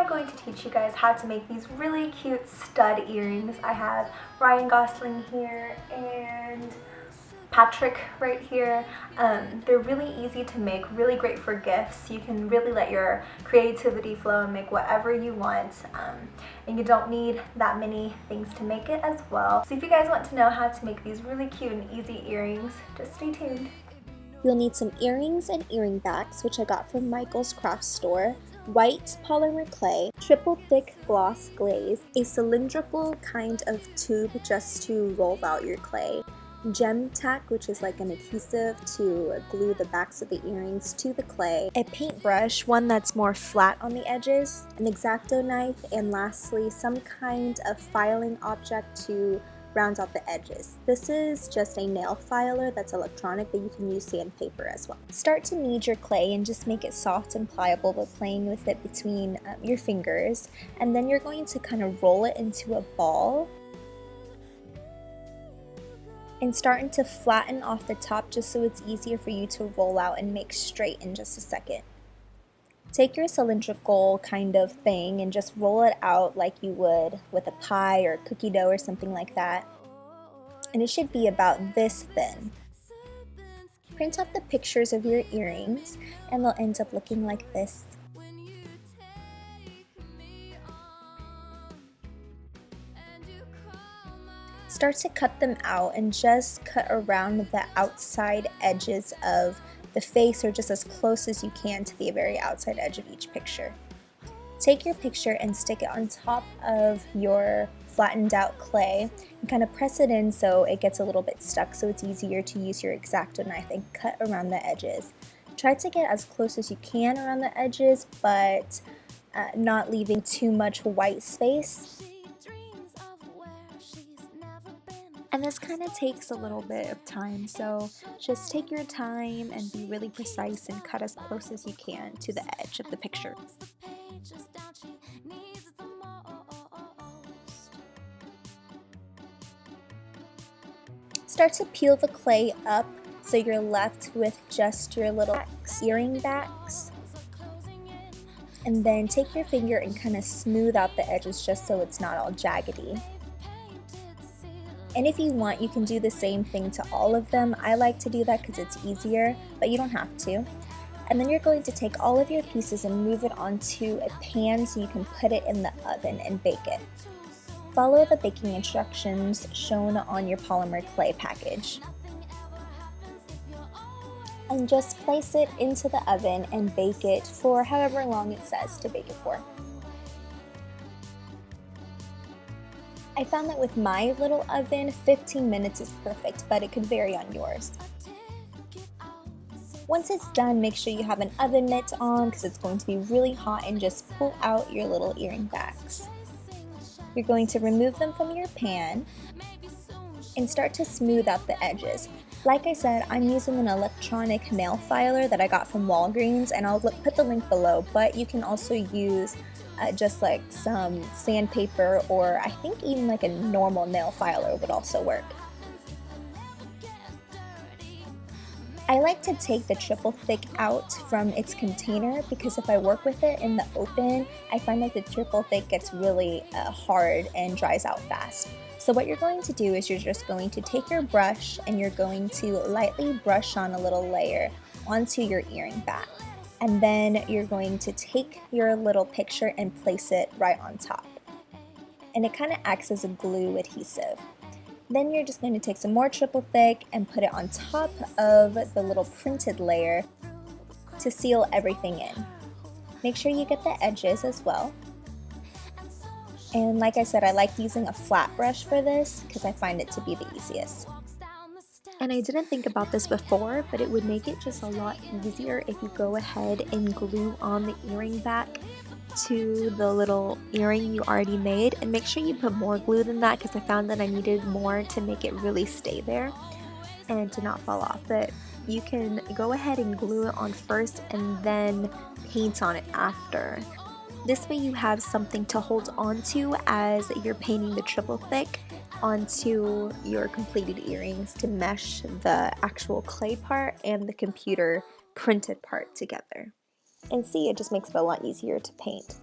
going to teach you guys how to make these really cute stud earrings. I have Ryan Gosling here and Patrick right here. They're really easy to make, really great for gifts. You can really let your creativity flow and make whatever you want. And you don't need that many things to make it as well. So if you guys want to know how to make these really cute and easy earrings, just stay tuned. You'll need some earrings and earring backs, which I got from Michael's craft store, white polymer clay, triple thick gloss glaze, a cylindrical kind of tube just to roll out your clay, gem tack, which is like an adhesive to glue the backs of the earrings to the clay, a paintbrush, one that's more flat on the edges, an X-Acto knife, and lastly some kind of filing object to round out the edges. This is just a nail filer that's electronic, but you can use sandpaper as well. Start to knead your clay and just make it soft and pliable by playing with it between your fingers, and then you're going to kind of roll it into a ball and starting to flatten off the top just so it's easier for you to roll out and make straight in just a second. Take your cylindrical kind of thing and just roll it out like you would with a pie or cookie dough or something like that. And it should be about this thin. Print off the pictures of your earrings and they'll end up looking like this. Start to cut them out and just cut around the outside edges of the face, or just as close as you can to the very outside edge of each picture. Take your picture and stick it on top of your flattened out clay and kind of press it in so it gets a little bit stuck, so it's easier to use your X-Acto knife and cut around the edges. Try to get as close as you can around the edges, but not leaving too much white space. And this kind of takes a little bit of time, so just take your time and be really precise and cut as close as you can to the edge of the picture. Start to peel the clay up so you're left with just your little earring backs. And then take your finger and kind of smooth out the edges just so it's not all jaggedy. And if you want, you can do the same thing to all of them. I like to do that because it's easier, but you don't have to. And then you're going to take all of your pieces and move it onto a pan so you can put it in the oven and bake it. Follow the baking instructions shown on your polymer clay package. And just place it into the oven and bake it for however long it says to bake it for. I found that with my little oven, 15 minutes is perfect, but it could vary on yours. Once it's done, make sure you have an oven mitt on because it's going to be really hot, and just pull out your little earring backs. You're going to remove them from your pan and start to smooth out the edges. Like I said, I'm using an electronic nail filer that I got from Walgreens, and I'll put the link below, but you can also use just like some sandpaper, or I think even like a normal nail filer would also work. I like to take the triple thick out from its container because if I work with it in the open, I find that the triple thick gets really hard and dries out fast. So what you're going to do is you're just going to take your brush and you're going to lightly brush on a little layer onto your earring back. And then you're going to take your little picture and place it right on top. And it kind of acts as a glue adhesive. Then you're just going to take some more triple thick and put it on top of the little printed layer to seal everything in. Make sure you get the edges as well. And like I said, I like using a flat brush for this because I find it to be the easiest. And I didn't think about this before, but it would make it just a lot easier if you go ahead and glue on the earring back to the little earring you already made. And make sure you put more glue than that because I found that I needed more to make it really stay there and to not fall off. But you can go ahead and glue it on first and then paint on it after. This way you have something to hold on to as you're painting the triple thick onto your completed earrings to mesh the actual clay part and the computer printed part together. And see, it just makes it a lot easier to paint.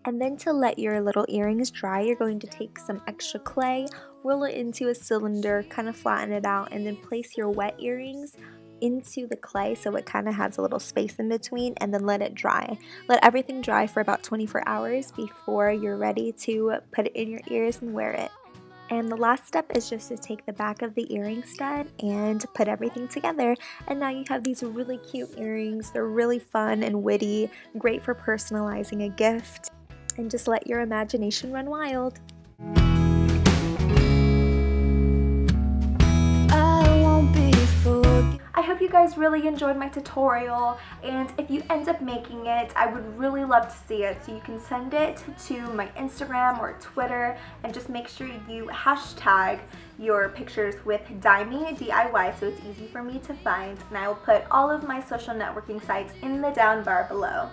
And then to let your little earrings dry, you're going to take some extra clay, roll it into a cylinder, kind of flatten it out, and then place your wet earrings into the clay so it kind of has a little space in between, and then let it dry. Let everything dry for about 24 hours before you're ready to put it in your ears and wear it. And the last step is just to take the back of the earring stud and put everything together. And now you have these really cute earrings. They're really fun and witty, great for personalizing a gift. And just let your imagination run wild. I hope you guys really enjoyed my tutorial, and if you end up making it, I would really love to see it. So you can send it to my Instagram or Twitter, and just make sure you hashtag your pictures with Dime DIY so it's easy for me to find, and I will put all of my social networking sites in the down bar below.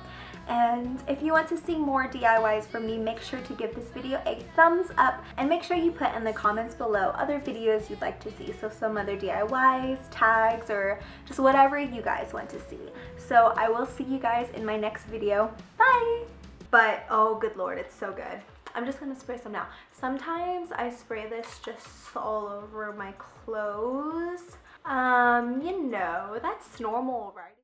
And if you want to see more DIYs from me, make sure to give this video a thumbs up, and make sure you put in the comments below other videos you'd like to see. So some other DIYs, tags, or just whatever you guys want to see. So I will see you guys in my next video. Bye! But oh good lord, it's so good. I'm just gonna spray some now. Sometimes I spray this just all over my clothes. You know, that's normal, right?